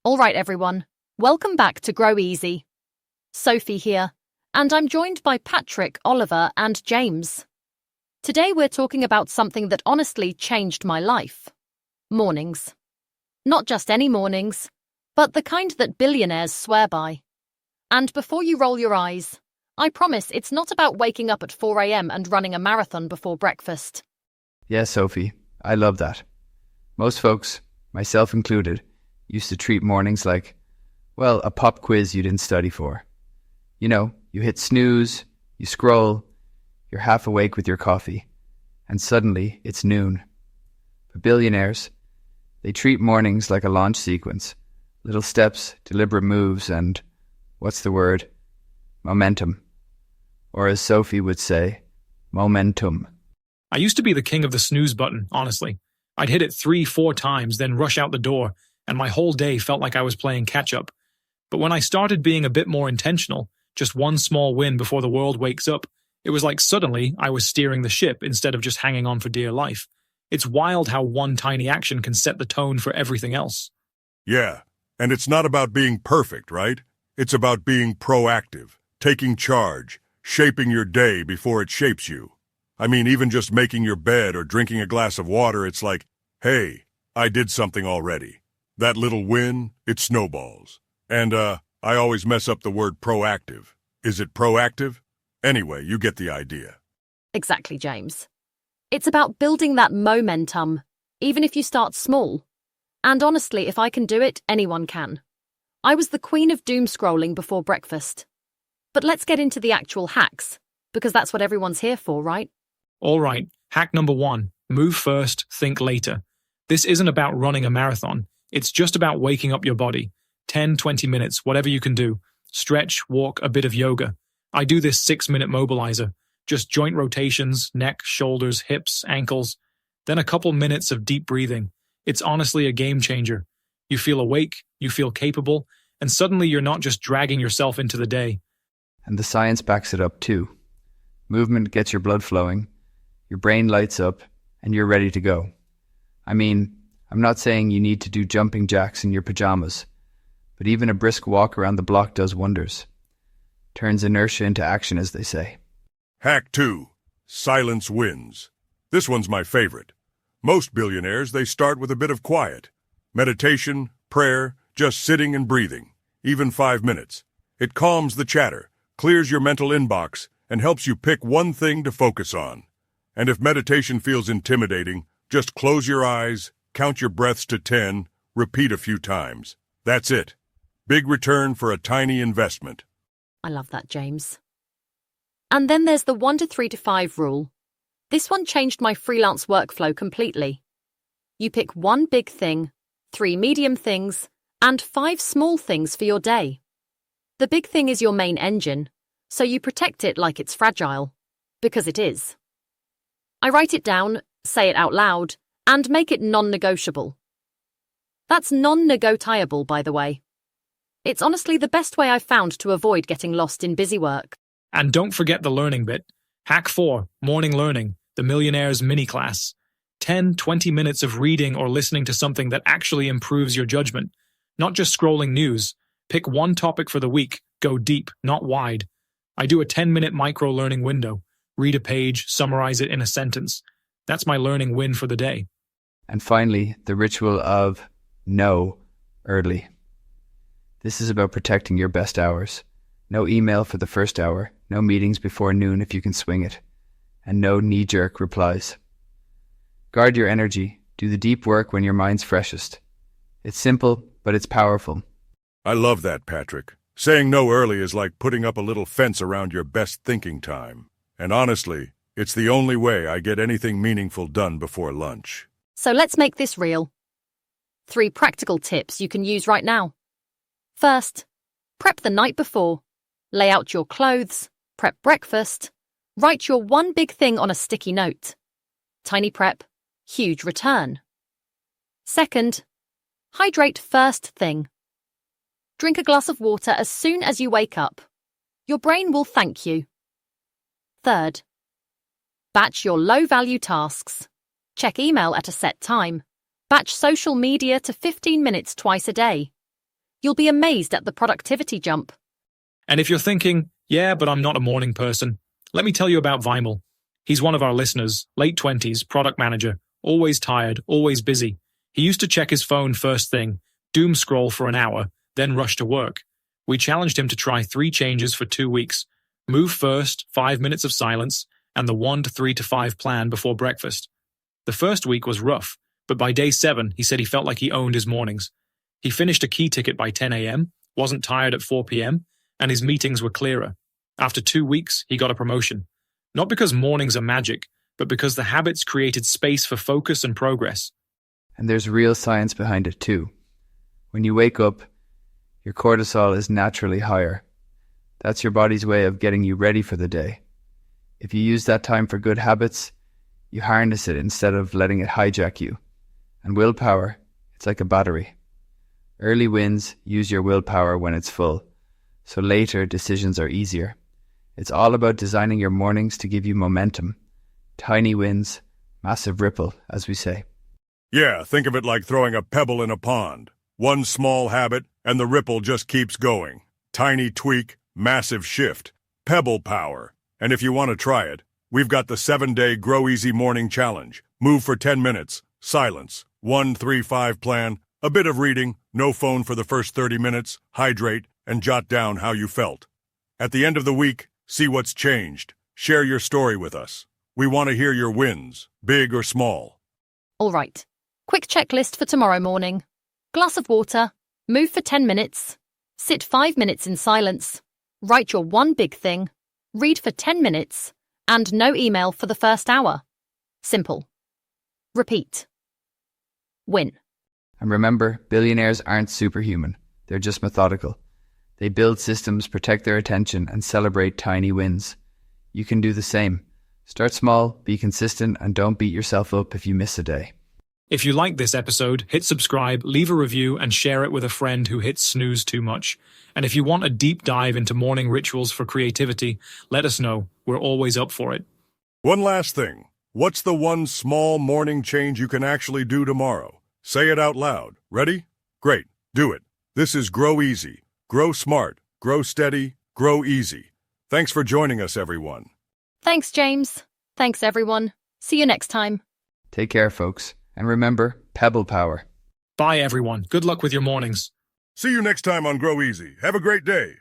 All right, everyone. Welcome back to Grow Easy. Sophie here, and I'm joined by Patrick, Oliver, and James. Today we're talking about something that honestly changed my life. Mornings. Not just any mornings, but the kind that billionaires swear by. And before you roll your eyes, I promise it's not about waking up at 4 a.m. and running a marathon before breakfast. Yeah, Sophie, I love that. Most folks, myself included, used to treat mornings like, well, a pop quiz you didn't study for. You know, you hit snooze, you scroll, you're half awake with your coffee, and suddenly it's noon. But billionaires, they treat mornings like a launch sequence. Little steps, deliberate moves, and, what's the word? Momentum. Or as Sophie would say, momentum. I used to be the king of the snooze button, honestly. I'd hit it 3-4 times, then rush out the door, and my whole day felt like I was playing catch-up. But when I started being a bit more intentional, just one small win before the world wakes up, it was like suddenly I was steering the ship instead of just hanging on for dear life. It's wild how one tiny action can set the tone for everything else. Yeah, and it's not about being perfect, right? It's about being proactive, taking charge, shaping your day before it shapes you. I mean, even just making your bed or drinking a glass of water, it's like, hey, I did something already. That little win, it snowballs. And, I always mess up the word proactive. Is it proactive? Anyway, you get the idea. Exactly, James. It's about building that momentum, even if you start small. And honestly, if I can do it, anyone can. I was the queen of doom scrolling before breakfast. But let's get into the actual hacks, because that's what everyone's here for, right? All right, hack number 1, move first, think later. This isn't about running a marathon. It's just about waking up your body. 10-20 minutes, whatever you can do. Stretch, walk, a bit of yoga. I do this 6-minute mobilizer. Just joint rotations, neck, shoulders, hips, ankles. Then a couple minutes of deep breathing. It's honestly a game changer. You feel awake, you feel capable, and suddenly you're not just dragging yourself into the day. And the science backs it up too. Movement gets your blood flowing, your brain lights up, and you're ready to go. I mean, I'm not saying you need to do jumping jacks in your pajamas, but even a brisk walk around the block does wonders. Turns inertia into action, as they say. Hack 2, silence wins. This one's my favorite. Most billionaires, they start with a bit of quiet. Meditation, prayer, just sitting and breathing. Even 5 minutes. It calms the chatter, clears your mental inbox, and helps you pick one thing to focus on. And if meditation feels intimidating, just close your eyes, count your breaths to 10, repeat a few times. That's it. Big return for a tiny investment. I love that, James. And then there's the 1 to 3 to 5 rule. This one changed my freelance workflow completely. You pick one big thing, 3 medium things, and 5 small things for your day. The big thing is your main engine, so you protect it like it's fragile, because it is. I write it down, say it out loud, and make it non-negotiable. That's non-negotiable, by the way. It's honestly the best way I've found to avoid getting lost in busy work. And don't forget the learning bit. Hack 4, morning learning, the Billionaires mini-class. 10-20 minutes of reading or listening to something that actually improves your judgment. Not just scrolling news. Pick one topic for the week, go deep, not wide. I do a 10-minute micro-learning window. Read a page, summarize it in a sentence. That's my learning win for the day. And finally, the ritual of no early. This is about protecting your best hours. No email for the first hour, no meetings before noon if you can swing it, and no knee-jerk replies. Guard your energy, do the deep work when your mind's freshest. It's simple, but it's powerful. I love that, Patrick. Saying no early is like putting up a little fence around your best thinking time. And honestly, it's the only way I get anything meaningful done before lunch. So let's make this real. 3 practical tips you can use right now. First, prep the night before. Lay out your clothes, prep breakfast, write your one big thing on a sticky note. Tiny prep, huge return. Second, hydrate first thing. Drink a glass of water as soon as you wake up. Your brain will thank you. Third, batch your low-value tasks. Check email at a set time. Batch social media to 15 minutes twice a day. You'll be amazed at the productivity jump. And if you're thinking, yeah, but I'm not a morning person, let me tell you about Vimal. He's one of our listeners, late 20s, product manager, always tired, always busy. He used to check his phone first thing, doom scroll for an hour, then rush to work. We challenged him to try 3 changes for 2 weeks. Move first, 5 minutes of silence, and the 1 to 3 to 5 plan before breakfast. The first week was rough, but by day 7, he said he felt like he owned his mornings. He finished a key ticket by 10 a.m., wasn't tired at 4 p.m., and his meetings were clearer. After 2 weeks, he got a promotion. Not because mornings are magic, but because the habits created space for focus and progress. And there's real science behind it too. When you wake up, your cortisol is naturally higher. That's your body's way of getting you ready for the day. If you use that time for good habits, you harness it instead of letting it hijack you. And willpower, it's like a battery. Early wins use your willpower when it's full, so later decisions are easier. It's all about designing your mornings to give you momentum. Tiny wins, massive ripple, as we say. Yeah, think of it like throwing a pebble in a pond. One small habit, and the ripple just keeps going. Tiny tweak, massive shift. Pebble power. And if you want to try it, we've got the 7-day GrowEasy Morning Challenge. Move for 10 minutes. Silence. 1-3-5 plan. A bit of reading. No phone for the first 30 minutes. Hydrate. And jot down how you felt. At the end of the week, see what's changed. Share your story with us. We want to hear your wins, big or small. All right. Quick checklist for tomorrow morning. Glass of water. Move for 10 minutes. Sit 5 minutes in silence. Write your one big thing. Read for 10 minutes. And no email for the first hour. Simple. Repeat. Win. And remember, billionaires aren't superhuman. They're just methodical. They build systems, protect their attention, and celebrate tiny wins. You can do the same. Start small, be consistent, and don't beat yourself up if you miss a day. If you like this episode, hit subscribe, leave a review, and share it with a friend who hits snooze too much. And if you want a deep dive into morning rituals for creativity, let us know. We're always up for it. One last thing. What's the one small morning change you can actually do tomorrow? Say it out loud. Ready? Great. Do it. This is Grow Easy. Grow smart. Grow steady. Grow easy. Thanks for joining us, everyone. Thanks, James. Thanks, everyone. See you next time. Take care, folks. And remember, pebble power. Bye, everyone. Good luck with your mornings. See you next time on Grow Easy. Have a great day.